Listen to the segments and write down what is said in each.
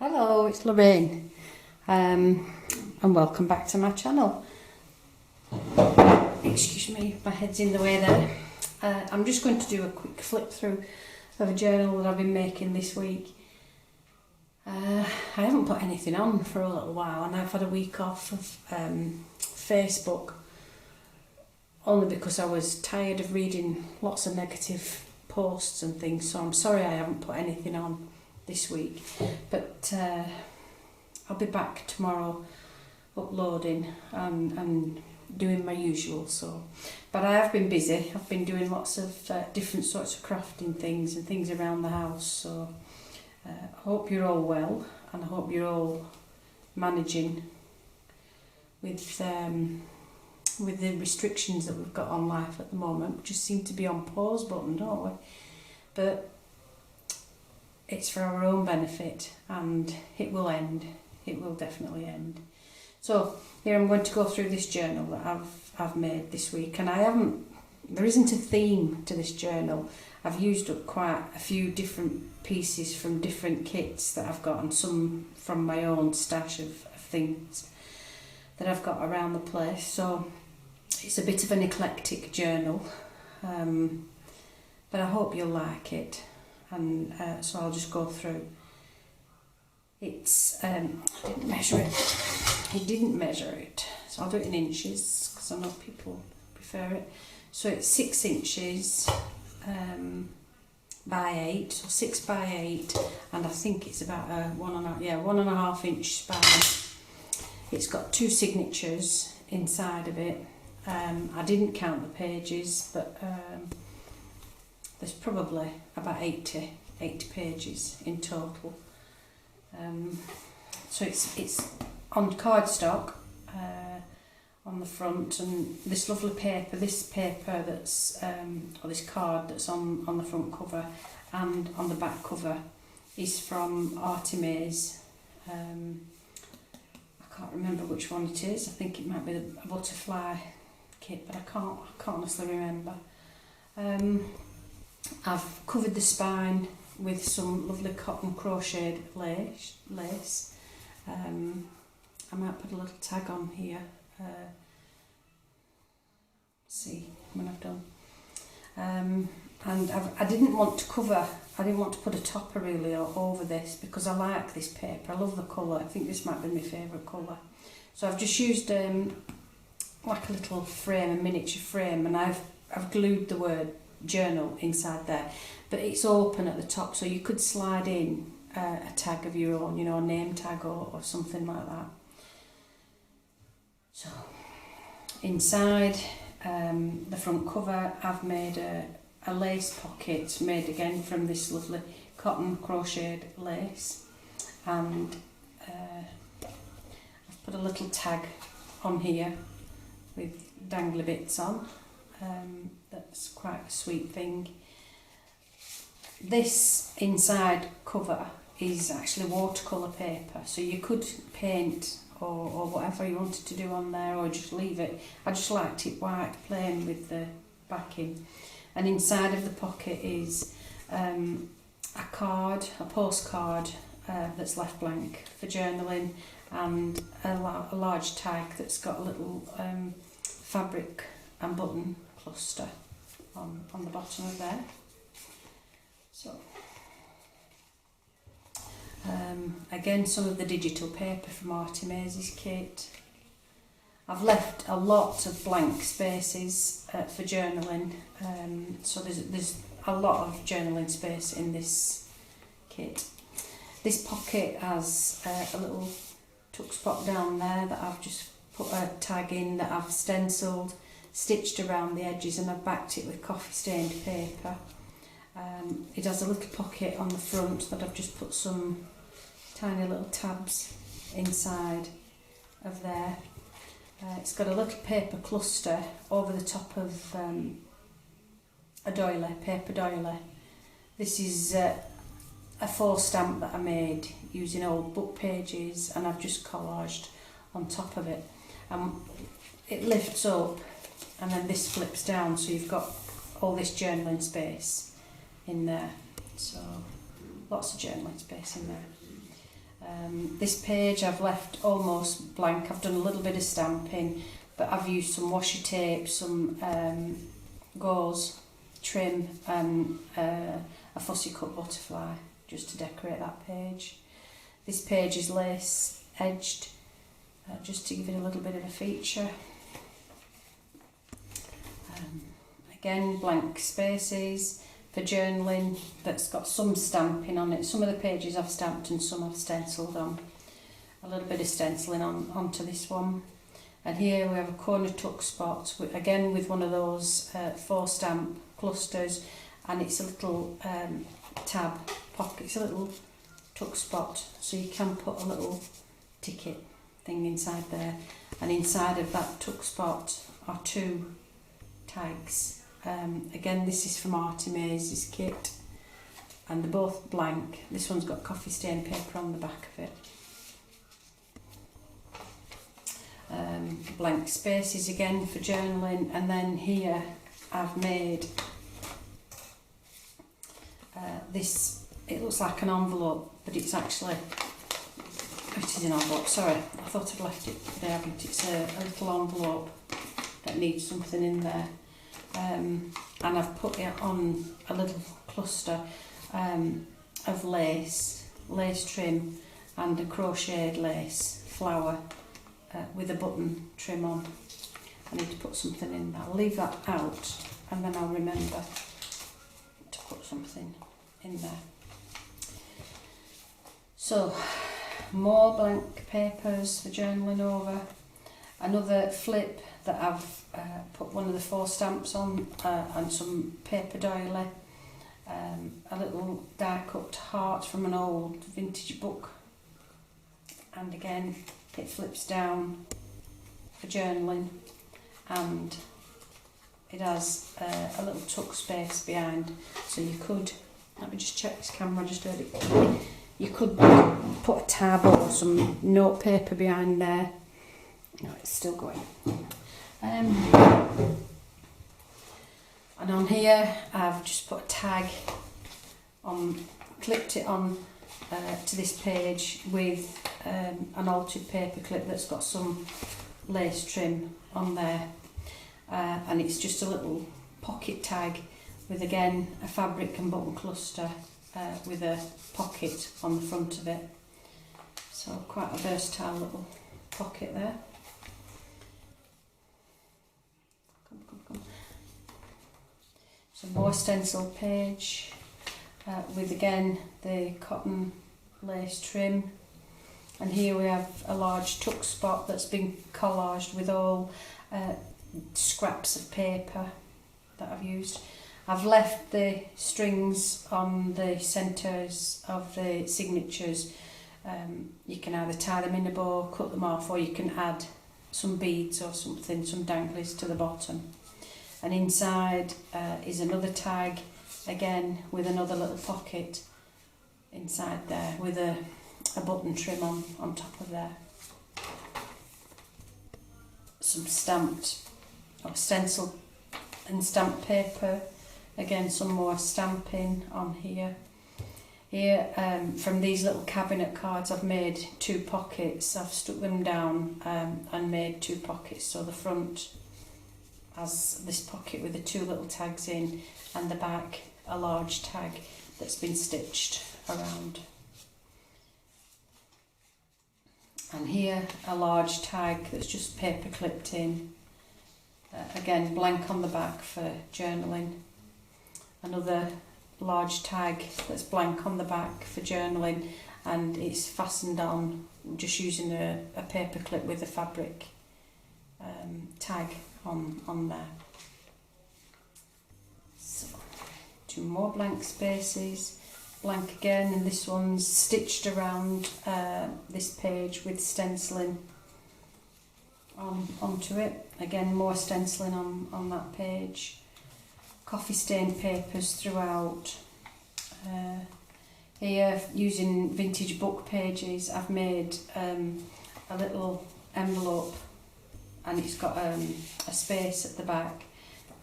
Hello, it's Lorraine, and welcome back to my channel. Excuse me, my head's in the way there. I'm just going to do a quick flip through of a journal that I've been making this week. I haven't put anything on for a little while, and I've had a week off of Facebook, only because I was tired of reading lots of negative posts and things, so I'm sorry I haven't put anything on this week, but I'll be back tomorrow uploading and doing my usual. But I have been busy. I've been doing lots of different sorts of crafting things and things around the house, so I hope you're all well, and I hope you're all managing with the restrictions that we've got on life at the moment. We just seem to be on pause button, don't we? But it's for our own benefit, and it will end. It will definitely end. So here I'm going to go through this journal that I've made this week, and there isn't a theme to this journal. I've used up quite a few different pieces from different kits that I've got, and some from my own stash of things that I've got around the place. So it's a bit of an eclectic journal, but I hope you'll like it. And so I'll just go through. It's I didn't measure it. He didn't measure it, so I'll do it in inches because I know people prefer it. So it's 6 inches by 8, so 6 by 8, and I think it's about a 1.5 inch span. It's got 2 signatures inside of it. I didn't count the pages, but there's probably about 80 pages in total. So it's on cardstock on the front, and this lovely paper, this card that's on the front cover and on the back cover is from Artimaz. I can't remember which one it is. I think it might be a butterfly kit, but I can't honestly remember. I've covered the spine with some lovely cotton crocheted lace. I might put a little tag on here. See when I've done. And I didn't want to put a topper really over this, because I like this paper. I love the colour. I think this might be my favourite colour. So I've just used like a little frame, a miniature frame, and I've glued the word journal inside there, but it's open at the top, so you could slide in a tag of your own, a name tag or something like that. So inside the front cover, I've made a lace pocket made again from this lovely cotton crocheted lace, and I've put a little tag on here with dangly bits on. That's quite a sweet thing. This inside cover is actually watercolour paper, so you could paint or whatever you wanted to do on there, or just leave it. I just liked it white, plain with the backing. And inside of the pocket is a postcard that's left blank for journaling, and a large tag that's got a little fabric and button cluster on the bottom of there. So again, some of the digital paper from Artimaz's kit. I've left a lot of blank spaces for journaling, so there's a lot of journaling space in this kit. This pocket has a little tuck spot down there that I've just put a tag in that I've stenciled, stitched around the edges, and I've backed it with coffee stained paper. It has a little pocket on the front that I've just put some tiny little tabs inside of there. It's got a little paper cluster over the top of a paper doily. This is a faux stamp that I made using old book pages, and I've just collaged on top of it. It lifts up, and then this flips down, so you've got all this journaling space in there. So lots of journaling space in there. This page I've left almost blank. I've done a little bit of stamping, but I've used some washi tape, some gauze, trim and a fussy cut butterfly just to decorate that page. This page is lace edged just to give it a little bit of a feature. Again, blank spaces for journaling that's got some stamping on it. Some of the pages I've stamped and some I've stenciled on. A little bit of stenciling onto this one. And here we have a corner tuck spot, again with one of those 4 stamp clusters, and it's a little tab pocket, it's a little tuck spot, so you can put a little ticket thing inside there. And inside of that tuck spot are 2 tags. Again, this is from Artie Maze's kit, and they're both blank. This one's got coffee stain paper on the back of it. Blank spaces again for journaling, and then here I've made this. It looks like an envelope, but it's actually, it is an envelope, sorry, I thought I'd left it there, but it's a little envelope that needs something in there. And I've put it on a little cluster of lace trim and a crocheted lace flower with a button trim on. I need to put something in that. I'll leave that out and then I'll remember to put something in there. So, more blank papers for journaling over. Another flip that I've put one of the 4 stamps on and some paper doily. A little die cut heart from an old vintage book. And again, it flips down for journaling, and it has a little tuck space behind, so you could, let me just check this camera, I just heard it, you could put a tab or some note paper behind there. No, it's still going. And on here I've just put a tag on, clipped it on to this page with an altered paper clip that's got some lace trim on there, and it's just a little pocket tag with again a fabric and button cluster with a pocket on the front of it, so quite a versatile little pocket there. Some more stencil page with again the cotton lace trim, and here we have a large tuck spot that's been collaged with all scraps of paper that I've used. I've left the strings on the centres of the signatures. You can either tie them in a bow, cut them off, or you can add some beads or something, some danglies to the bottom. And inside is another tag, again with another little pocket inside there with a button trim on top of there. Some stamped or stencil and stamped paper, again some more stamping on here. Here from these little cabinet cards I've made 2 pockets. I've stuck them down and made 2 pockets, so the front has this pocket with the 2 little tags in, and the back a large tag that's been stitched around. And here a large tag that's just paper clipped in, again blank on the back for journaling. Another large tag that's blank on the back for journaling, and it's fastened on just using a paper clip with a fabric tag on there. So 2 more blank spaces, blank again, and this one's stitched around this page with stenciling onto it. Again, more stenciling on that page. Coffee stained papers throughout. Here, using vintage book pages, I've made a little envelope, and it's got a space at the back,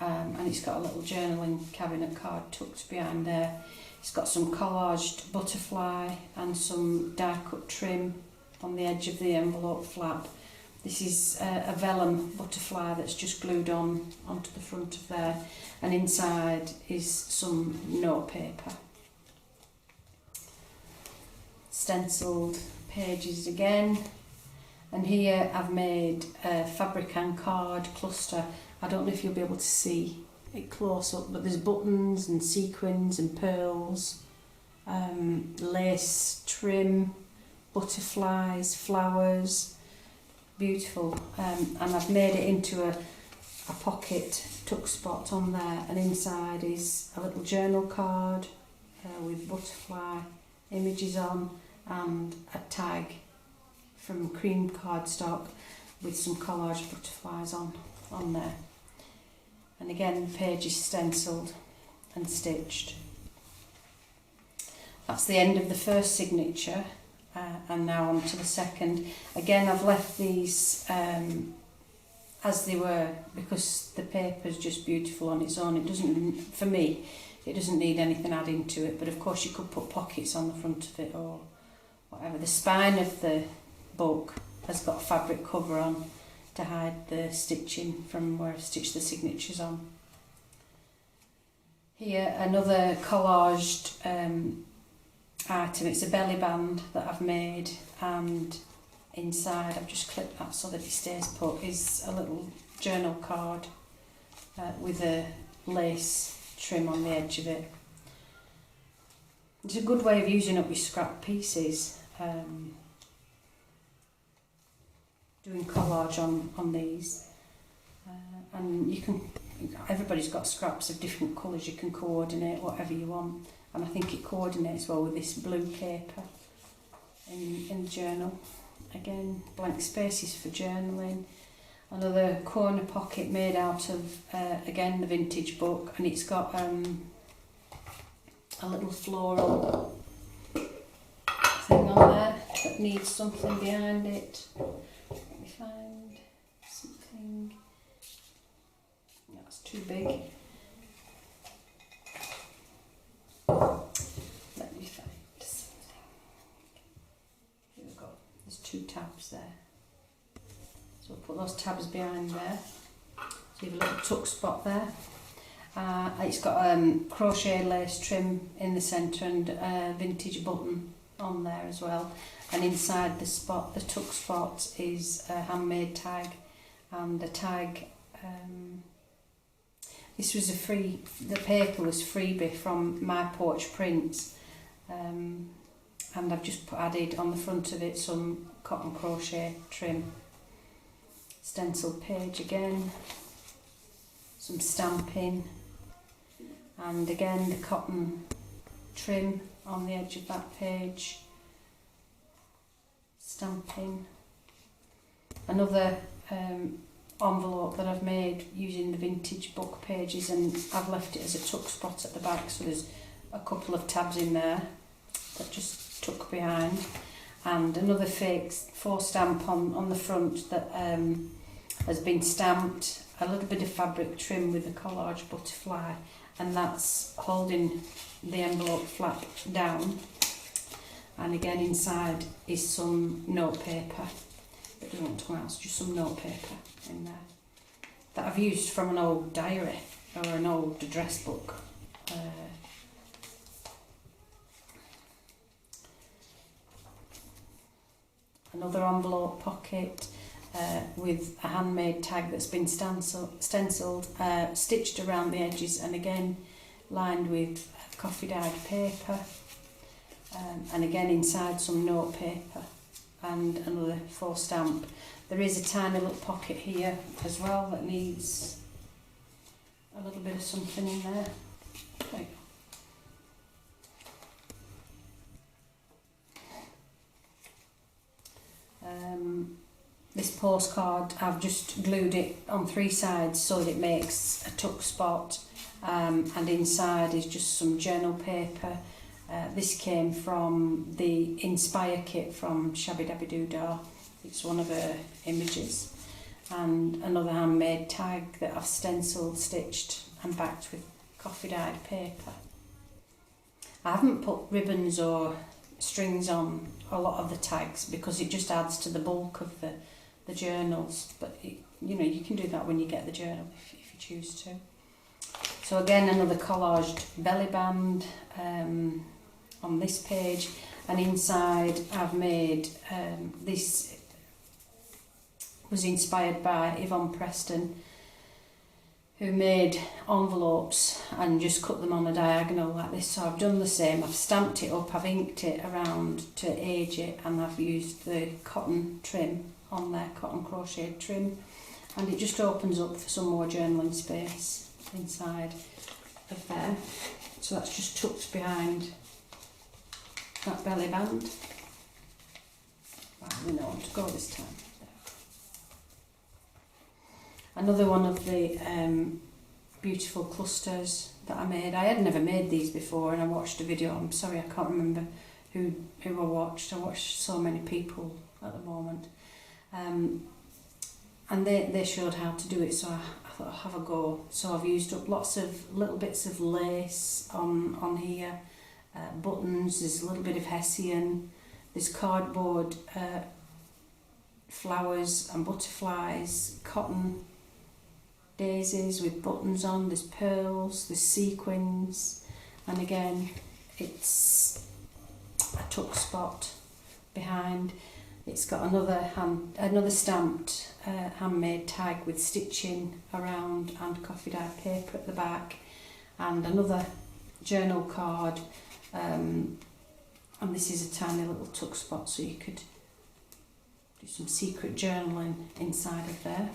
and it's got a little journaling cabinet card tucked behind there. It's got some collaged butterfly and some die cut trim on the edge of the envelope flap. This is a vellum butterfly that's just glued onto the front of there, and inside is some notepaper. Stenciled pages again, and here I've made a fabric and card cluster. I don't know if you'll be able to see it close up, but there's buttons and sequins and pearls, lace trim, butterflies, flowers, beautiful. And I've made it into a pocket tuck spot on there, and inside is a little journal card with butterfly images on, and a tag from cream cardstock with some collage butterflies on there. And again, the page is stenciled and stitched. That's the end of the first signature, and now on to the second. Again, I've left these as they were because the paper's just beautiful on its own. It doesn't, for me, it doesn't need anything adding to it, but of course you could put pockets on the front of it or whatever. The spine of the book has got a fabric cover on to hide the stitching from where I've stitched the signatures on. Here, another collaged item. It's a belly band that I've made, and inside I've just clipped that so that it stays put, is a little journal card with a lace trim on the edge of it. It's a good way of using up your scrap pieces. Doing collage on these, and you can, everybody's got scraps of different colours, you can coordinate whatever you want, and I think it coordinates well with this blue paper in the journal. Again, blank spaces for journaling. Another corner pocket made out of again the vintage book, and it's got a little floral thing on there that needs something behind it. Let me find something. That's too big. Let me find something. Here we go. There's 2 tabs there. So we'll put those tabs behind there. So you have a little tuck spot there. It's got crochet lace trim in the centre and a vintage button on there as well. And inside the spot, the tuck spot, is a handmade tag, and the tag. This was the paper was freebie from My Porch Prints, and I've just added on the front of it some cotton crochet trim. Stenciled page again, some stamping, and again the cotton trim on the edge of that page. Stamping. Another envelope that I've made using the vintage book pages, and I've left it as a tuck spot at the back, so there's a couple of tabs in there that just tuck behind, and another fake faux stamp on the front that has been stamped, a little bit of fabric trim with a collage butterfly, and that's holding the envelope flap down. And again, inside is some notepaper. It doesn't want to come out, it's just some notepaper in there that I've used from an old diary or an old address book. Another envelope pocket with a handmade tag that's been stenciled, stitched around the edges, and again lined with coffee dyed paper. And again inside some notepaper and another faux stamp. There is a tiny little pocket here as well that needs a little bit of something in there. There you go. This postcard, I've just glued it on 3 sides so that it makes a tuck spot, and inside is just some journal paper. This came from the Inspire kit from Shabby Dabby Doodah. It's one of her images. And another handmade tag that I've stenciled, stitched and backed with coffee dyed paper. I haven't put ribbons or strings on a lot of the tags because it just adds to the bulk of the journals, but you know, you can do that when you get the journal if you choose to. So again, another collaged belly band on this page, and inside I've made this was inspired by Yvonne Preston, who made envelopes and just cut them on a diagonal like this. So I've done the same. I've stamped it up, I've inked it around to age it, and I've used the cotton trim on there, cotton crochet trim, and it just opens up for some more journaling space inside of there. So that's just tucked behind that belly band. Right, we know where to go this time. Another one of the beautiful clusters that I made. I had never made these before, and I watched a video. I'm sorry, I can't remember who I watched. I watched so many people at the moment. And they showed how to do it, so I thought I'll have a go. So I've used up lots of little bits of lace on here, buttons, there's a little bit of hessian, there's cardboard flowers and butterflies, cotton daisies with buttons on, there's pearls, there's sequins, and again it's a tuck spot behind. It's got another stamped handmade tag with stitching around and coffee dye paper at the back, and another journal card, and this is a tiny little tuck spot, so you could do some secret journaling inside of there.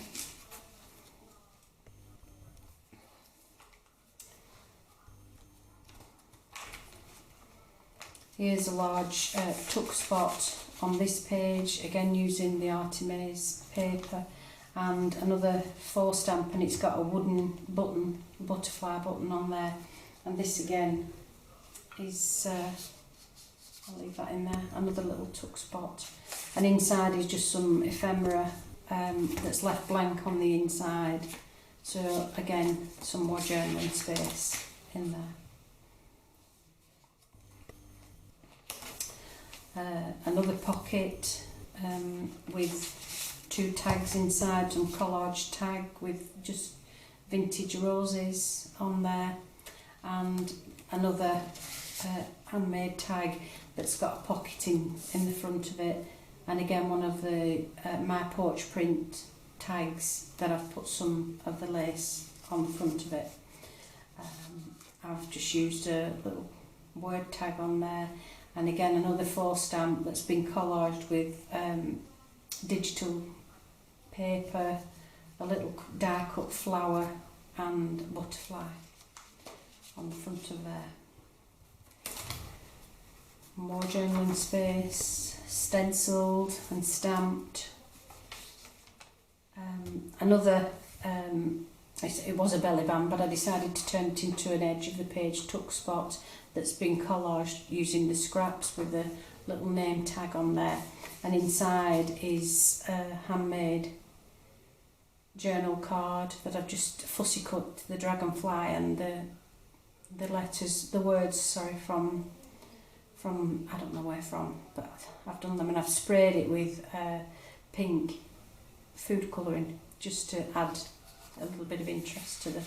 Here's a large tuck spot on this page, again using the Artemis paper, and another faux stamp, and it's got a wooden button, butterfly button on there, and this again is, I'll leave that in there, another little tuck spot, and inside is just some ephemera that's left blank on the inside, so again some more journaling space in there. Another pocket with two tags inside, some collage tag with just vintage roses on there, and another handmade tag that's got a pocket in the front of it, and again one of the My Porch Print tags that I've put some of the lace on the front of it. I've just used a little word tag on there, and again another faux stamp that's been collaged with digital paper, a little die cut flower and butterfly on the front of there. More journaling space, stenciled and stamped. Another, it was a belly band, but I decided to turn it into an edge of the page tuck spot that's been collaged using the scraps with a little name tag on there, and inside is a handmade journal card that I've just fussy cut the dragonfly and the letters, the words, sorry, from I don't know where from, but I've done them, and I've sprayed it with pink food colouring just to add a little bit of interest to the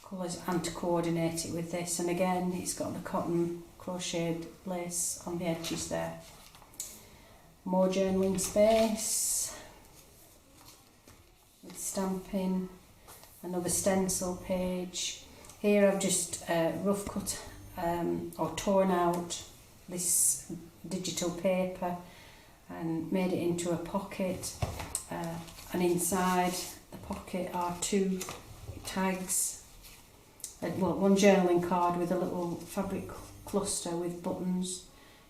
colours and to coordinate it with this, and again it's got the cotton crocheted lace on the edges there. More journaling space with stamping, another stencil page. Here I've just rough cut or torn out this digital paper and made it into a pocket, and inside the pocket are two tags, well, one journaling card with a little fabric cluster with buttons.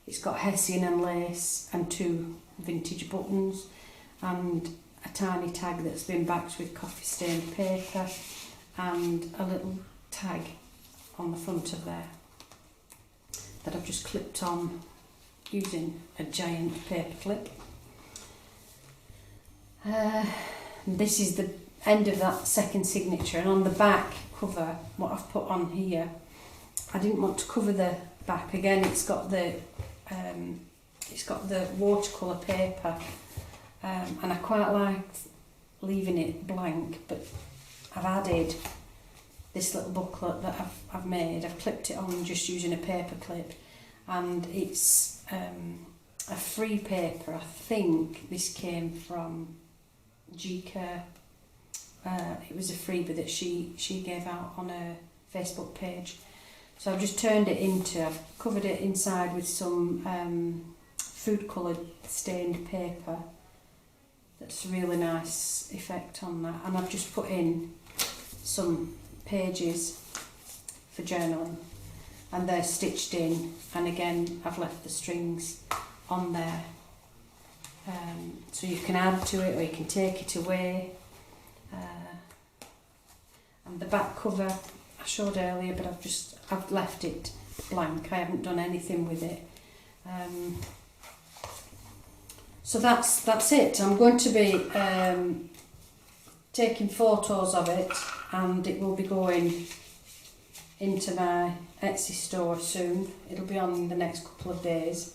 It's got hessian and lace and two vintage buttons, and a tiny tag that's been backed with coffee stained paper, and a little tag on the front of there that I've just clipped on using a giant paper clip. This is the end of that second signature, and on the back cover, what I've put on here, I didn't want to cover the back. Again, it's got the watercolour paper, and I quite liked leaving it blank, but I've added this little booklet that I've made. I've clipped it on just using a paper clip, and it's a free paper. I think this came from G-Care. It was a freebie that she gave out on her Facebook page. So I've just turned it into, I've covered it inside with some food coloured stained paper. That's a really nice effect on that. And I've just put in some pages for journaling, and they're stitched in, and again I've left the strings on there, so you can add to it or you can take it away. And the back cover I showed earlier, but I've left it blank. I haven't done anything with it. So that's it. I'm going to be taking photos of it, and it will be going into my Etsy store soon. It'll be on in the next couple of days.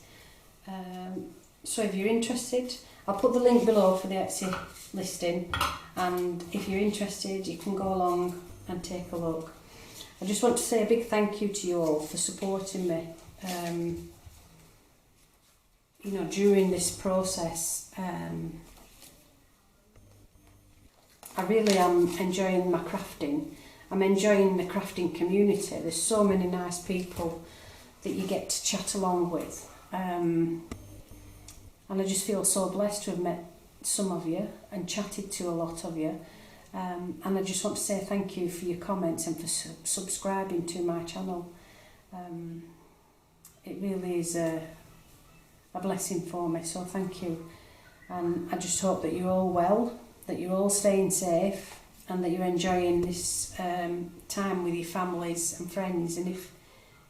So if you're interested, I'll put the link below for the Etsy listing, and if you're interested you can go along and take a look. I just want to say a big thank you to you all for supporting me during this process. I really am enjoying my crafting. I'm enjoying the crafting community. There's so many nice people that you get to chat along with. And I just feel so blessed to have met some of you and chatted to a lot of you. And I just want to say thank you for your comments and for subscribing to my channel. It really is a blessing for me, so thank you. And I just hope that you're all well, that you're all staying safe, and that you're enjoying this time with your families and friends. And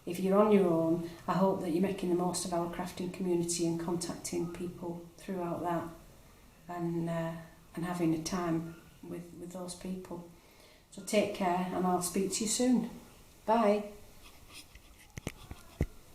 if you're on your own, I hope that you're making the most of our crafting community and contacting people throughout that, and having a time with those people. So take care, and I'll speak to you soon. Bye.